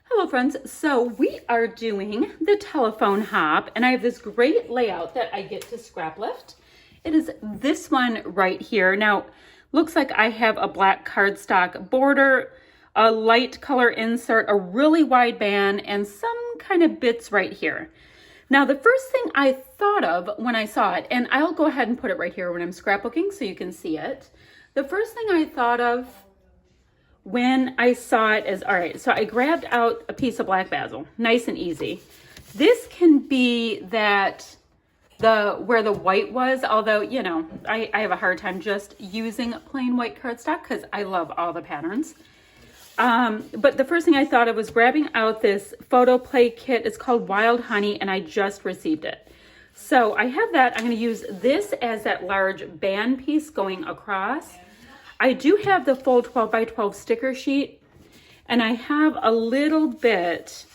Hello friends, so we are doing the telephone hop and I have this great layout that I get to scrap lift. It is this one right here. Now, looks like I have a black cardstock border, a light color insert, a really wide band, and some kind of bits right here. Now, the first thing I thought of when I saw it, and I'll go ahead and put it right here when I'm scrapbooking so you can see it. The first thing I thought of when I saw it is, all right, so I grabbed out a piece of black basil, nice and easy. This can be that where the white was, although, you know, I have a hard time just using plain white cardstock because I love all the patterns. But the first thing I thought of was grabbing out this photo play kit. It's called Wild Honey, and I just received it. So I have that. I'm going to use this as that large band piece going across. I do have the full 12 by 12 sticker sheet, and I have a little bit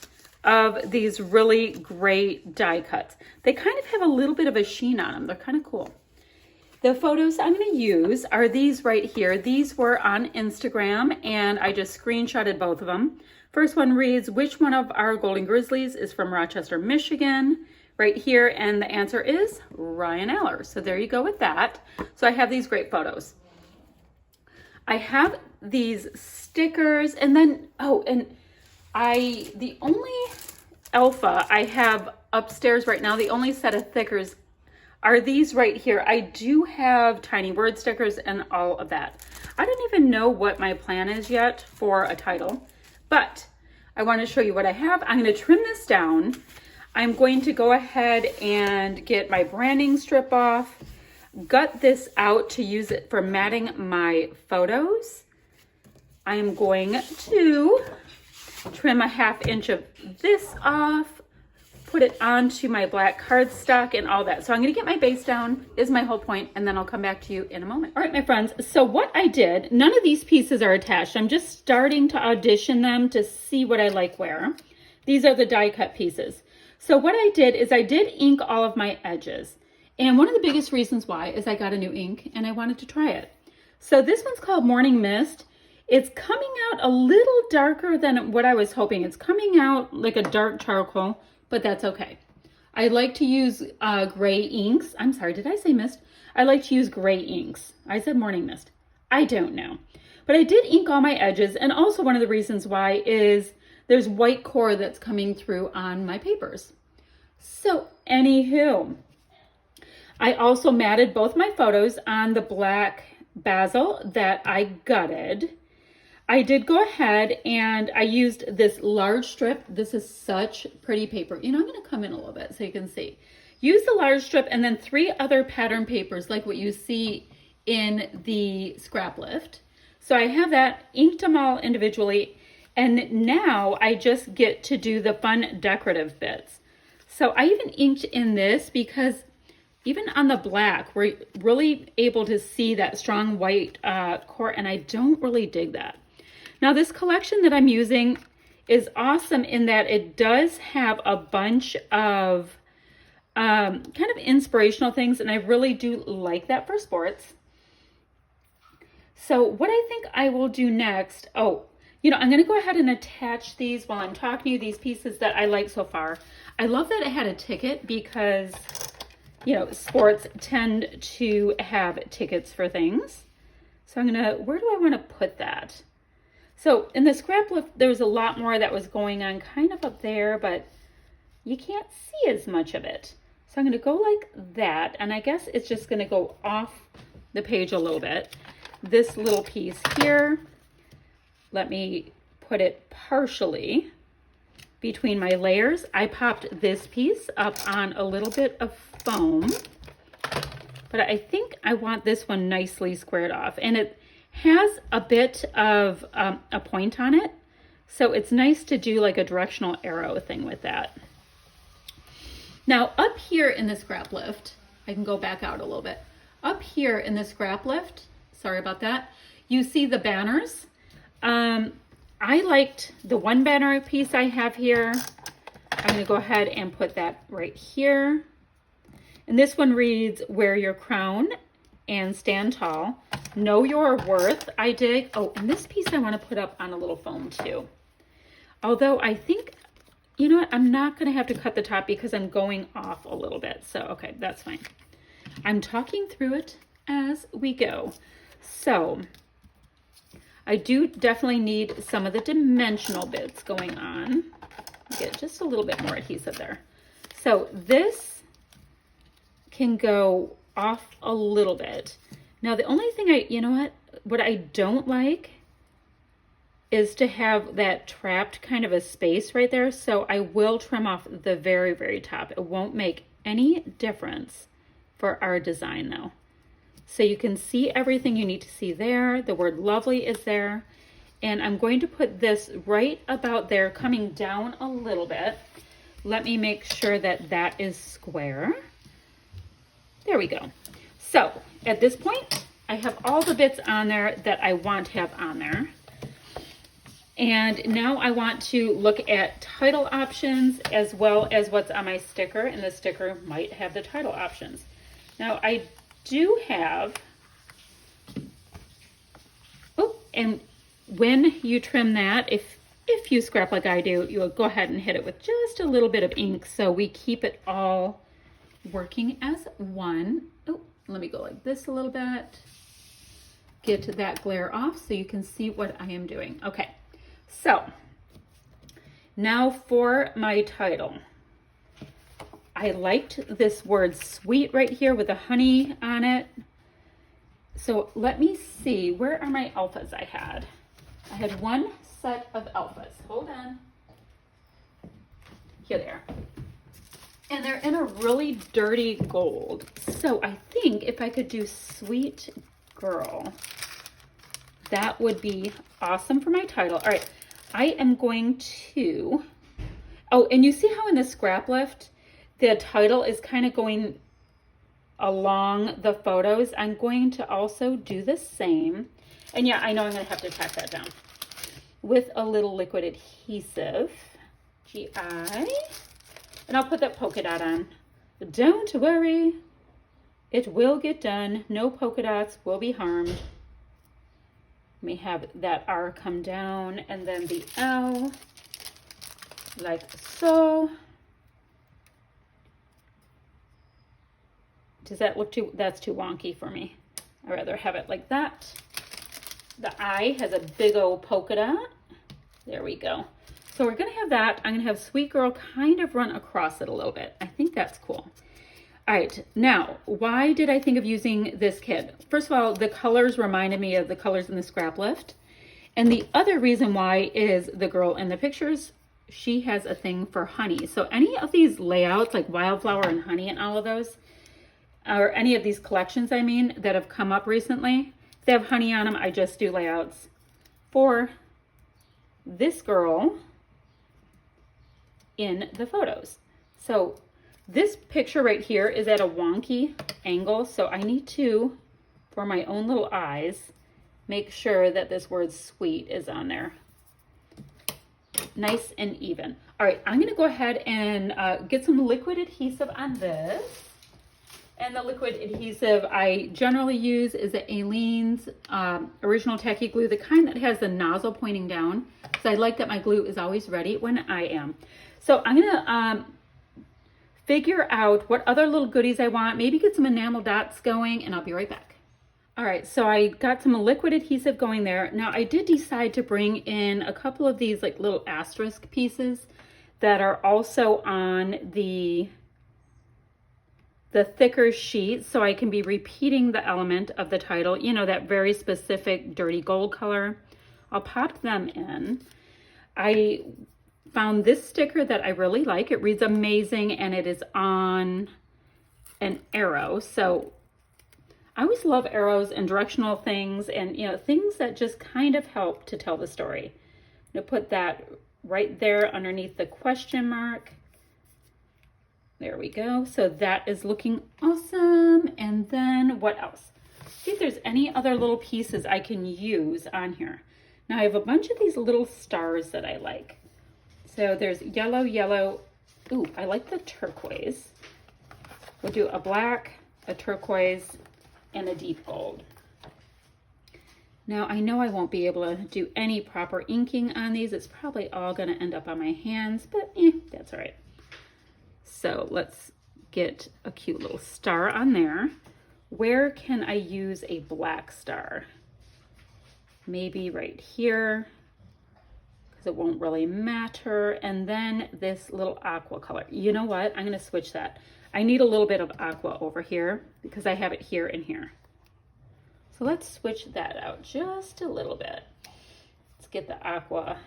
of these really great die cuts. They kind of have a little bit of a sheen on them. They're kind of cool. The photos I'm going to use are these right here. These were on Instagram, and I just screenshotted both of them. First one reads, which one of our Golden Grizzlies is from Rochester, Michigan? Right here, and the answer is Ryan Aller. So there you go with that. So I have these great photos. I have these stickers, and then, the only alpha I have upstairs right now, the only set of stickers are these right here. I do have tiny word stickers and all of that. I don't even know what my plan is yet for a title, but I want to show you what I have. I'm going to trim this down. I'm going to go ahead and get my branding strip off, gut this out to use it for matting my photos. I'm going to trim a 1/2 inch of this off, put it onto my black cardstock and all that. So I'm going to get my base down is my whole point, and then I'll come back to you in a moment. All right, my friends. So what I did, none of these pieces are attached. I'm just starting to audition them to see what I like where. These are the die cut pieces. So what I did is I did ink all of my edges. And one of the biggest reasons why is I got a new ink and I wanted to try it. So this one's called Morning Mist. It's coming out a little darker than what I was hoping. It's coming out like a dark charcoal, but that's okay. I like to use gray inks. I'm sorry, did I say mist? I like to use gray inks. I said Morning Mist. I don't know. But I did ink all my edges, and also one of the reasons why is there's white core that's coming through on my papers. So anywho, I also matted both my photos on the black basil that I gutted. I did go ahead and I used this large strip. This is such pretty paper. You know, I'm going to come in a little bit so you can see. Use the large strip and then 3 other pattern papers like what you see in the scrap lift. So I have that, inked them all individually, and now I just get to do the fun decorative bits. So I even inked in this because even on the black, we're really able to see that strong white core, and I don't really dig that. Now, this collection that I'm using is awesome in that it does have a bunch of kind of inspirational things, and I really do like that for sports. So what I think I will do next, I'm going to go ahead and attach these while I'm talking to you, these pieces that I like so far. I love that it had a ticket because, you know, sports tend to have tickets for things. So where do I want to put that? So in the scrap lift, there was a lot more that was going on kind of up there, but you can't see as much of it. So I'm going to go like that, and I guess it's just going to go off the page a little bit. This little piece here, let me put it partially between my layers. I popped this piece up on a little bit of foam, but I think I want this one nicely squared off, and it has a bit of a point on it, so it's nice to do like a directional arrow thing with that. Now up here in the scrap lift, I can go back out a little bit. Up here in the scrap lift, sorry about that, you see the banners. I liked the one banner piece I have here. I'm going to go ahead and put that right here. And this one reads, wear your crown and stand tall. Know your worth. I dig. Oh, and this piece I want to put up on a little foam too. Although I think, you know what, I'm not going to have to cut the top because I'm going off a little bit. So, okay, that's fine. I'm talking through it as we go. So, I do definitely need some of the dimensional bits going on. Get just a little bit more adhesive there. So this can go off a little bit. Now the only thing you know what I don't like is to have that trapped kind of a space right there. So I will trim off the very, very top. It won't make any difference for our design though. So you can see everything you need to see there. The word lovely is there. And I'm going to put this right about there, coming down a little bit. Let me make sure that that is square. There we go. So at this point, I have all the bits on there that I want to have on there. And now I want to look at title options as well as what's on my sticker. And the sticker might have the title options. Now I do have, oh, and when you trim that, if you scrap like I do, you'll go ahead and hit it with just a little bit of ink so we keep it all working as one. Oh, let me go like this a little bit. Get that glare off so you can see what I am doing. Okay, so now for my title. I liked this word sweet right here with the honey on it. So let me see, where are my alphas I had? I had one set of alphas. Hold on. Here they are. And they're in a really dirty gold. So I think if I could do sweet girl, that would be awesome for my title. All right, I am going to, oh, and you see how in the scrap lift, the title is kind of going along the photos. I'm going to also do the same. And yeah, I know I'm going to have to tack that down with a little liquid adhesive. GI. And I'll put that polka dot on. But don't worry. It will get done. No polka dots will be harmed. Let me have that R come down and then the L like so. Does that look too, that's too wonky for me. I'd rather have it like that. The I has a big old polka dot. There we go. So we're gonna have that. I'm gonna have Sweet Girl kind of run across it a little bit. I think that's cool. All right, now, why did I think of using this kit? First of all, the colors reminded me of the colors in the scrap lift. And the other reason why is the girl in the pictures, she has a thing for honey. So any of these layouts, like wildflower and honey and all of those, or any of these collections, I mean, that have come up recently, if they have honey on them, I just do layouts for this girl in the photos. So this picture right here is at a wonky angle, so I need to, for my own little eyes, make sure that this word sweet is on there. Nice and even. All right, I'm gonna go ahead and get some liquid adhesive on this. And the liquid adhesive I generally use is the Aleene's Original Tacky Glue, the kind that has the nozzle pointing down. So I like that my glue is always ready when I am. So I'm gonna figure out what other little goodies I want, maybe get some enamel dots going, and I'll be right back. All right, so I got some liquid adhesive going there. Now I did decide to bring in a couple of these like little asterisk pieces that are also on the thicker sheet, so I can be repeating the element of the title, you know, that very specific dirty gold color. I'll pop them in. I found this sticker that I really like. It reads amazing and it is on an arrow. So I always love arrows and directional things and, you know, things that just kind of help to tell the story. I'm gonna put that right there underneath the question mark. There we go. So that is looking awesome. And then what else? See if there's any other little pieces I can use on here. Now I have a bunch of these little stars that I like. So there's yellow, yellow. Ooh, I like the turquoise. We'll do a black, a turquoise, and a deep gold. Now I know I won't be able to do any proper inking on these. It's probably all gonna end up on my hands, but that's all right. So let's get a cute little star on there. Where can I use a black star? Maybe right here, because it won't really matter. And then this little aqua color. You know what? I'm gonna switch that. I need a little bit of aqua over here because I have it here and here. So let's switch that out just a little bit. Let's get the aqua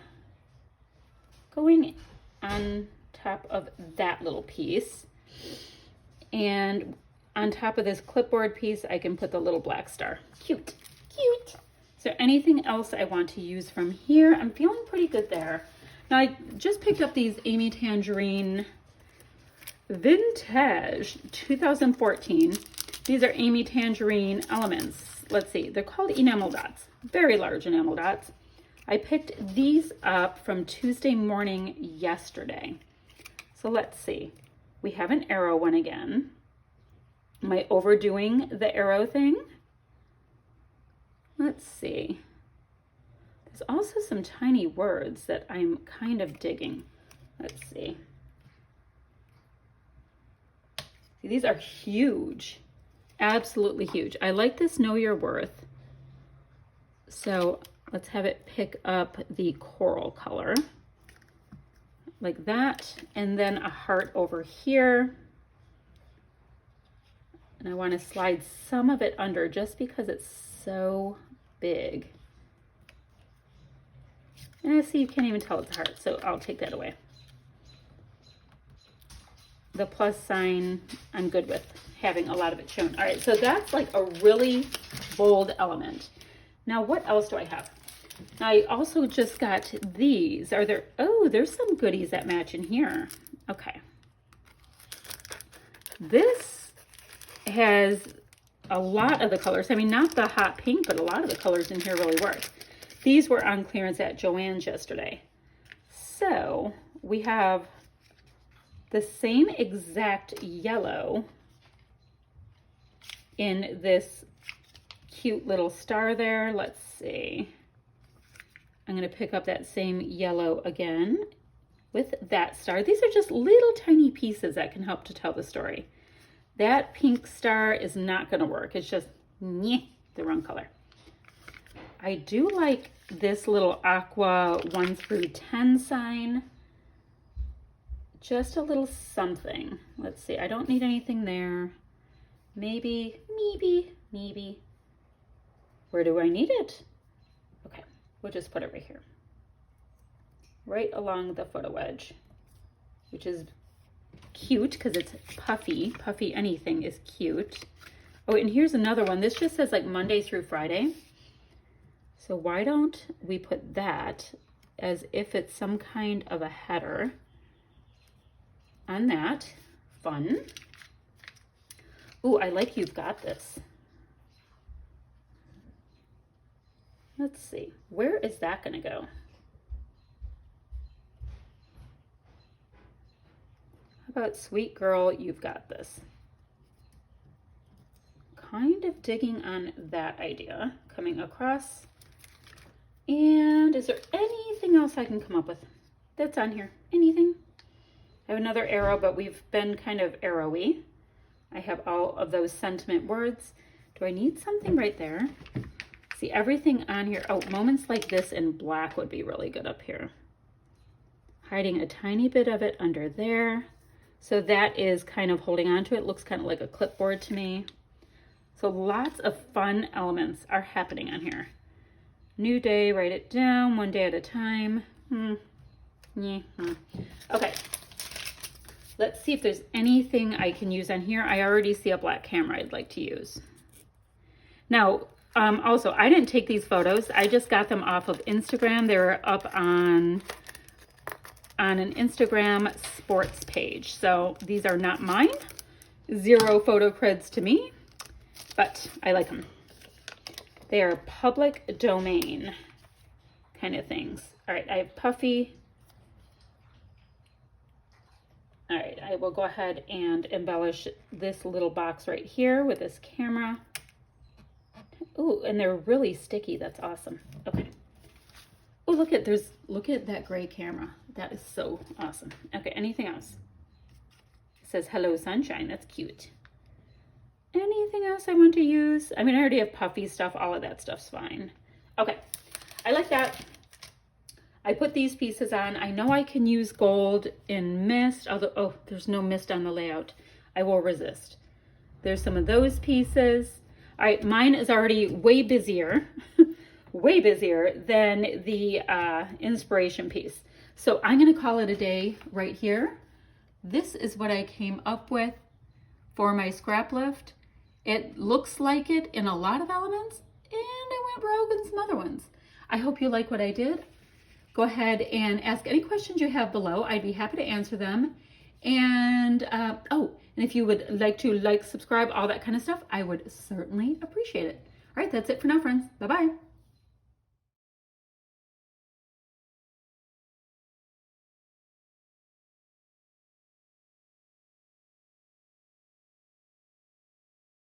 going on top of that little piece. And on top of this clipboard piece, I can put the little black star. Cute, cute. Is there anything else I want to use from here? I'm feeling pretty good there. Now I just picked up these Amy Tangerine Vintage 2014. These are Amy Tangerine Elements. Let's see, they're called enamel dots, very large enamel dots. I picked these up from Tuesday morning yesterday. So let's see, we have an arrow one again. Am I overdoing the arrow thing? Let's see. There's also some tiny words that I'm kind of digging. Let's see. See, these are huge. Absolutely huge. I like this Know Your Worth. So let's have it pick up the coral color like that. And then a heart over here. And I want to slide some of it under just because it's so big. And I see you can't even tell it's a heart, so I'll take that away. The plus sign, I'm good with having a lot of it shown. All right, so that's like a really bold element. Now, what else do I have? I also just got these. Are there, oh, there's some goodies that match in here. Okay. This has a lot of the colors. I mean, not the hot pink, but a lot of the colors in here really work. These were on clearance at Joann's yesterday. So we have the same exact yellow in this cute little star there. Let's see. I'm going to pick up that same yellow again with that star. These are just little tiny pieces that can help to tell the story. That pink star is not going to work. It's just the wrong color. I do like this little aqua 1 through 10 sign. Just a little something. Let's see. I don't need anything there. Maybe. Where do I need it? Okay. We'll just put it right here. Right along the photo wedge, which is cute because it's puffy. Puffy anything is cute. Oh, and here's another one. This just says like Monday through Friday. So why don't we put that as if it's some kind of a header on that. Fun. Ooh, I like You've Got This. Let's see. Where is that going to go? How about Sweet Girl, You've Got This? Kind of digging on that idea. Coming across. And is there anything else I can come up with that's on here? Anything? I have another arrow, but we've been kind of arrowy. I have all of those sentiment words. Do I need something right there? See, everything on here. Oh, moments like this in black would be really good up here. Hiding a tiny bit of it under there. So that is kind of holding on to it. Looks kind of like a clipboard to me. So lots of fun elements are happening on here. New day, write it down, 1 day at a time. Okay. Let's see if there's anything I can use on here. I already see a black camera I'd like to use. Now, also, I didn't take these photos. I just got them off of Instagram. They were up on an Instagram sports page. So these are not mine. 0 photo creds to me, but I like them. They are public domain kind of things. All right, I have Puffy. All right, I will go ahead and embellish this little box right here with this camera. Oh, and they're really sticky. That's awesome. Okay. Oh, look at that gray camera. That is so awesome. Okay, anything else? It says hello sunshine. That's cute. Anything else I want to use? I mean, I already have puffy stuff. All of that stuff's fine. Okay, I like that. I put these pieces on. I know I can use gold in mist, although, oh, there's no mist on the layout. I will resist. There's some of those pieces. All right, mine is already way busier, way busier than the inspiration piece. So I'm gonna call it a day right here. This is what I came up with for my scrap lift. It looks like it in a lot of elements, and I went rogue in some other ones. I hope you like what I did. Go ahead and ask any questions you have below. I'd be happy to answer them. And oh, and if you would like to subscribe, all that kind of stuff, I would certainly appreciate it. All right, that's it for now, friends. Bye-bye.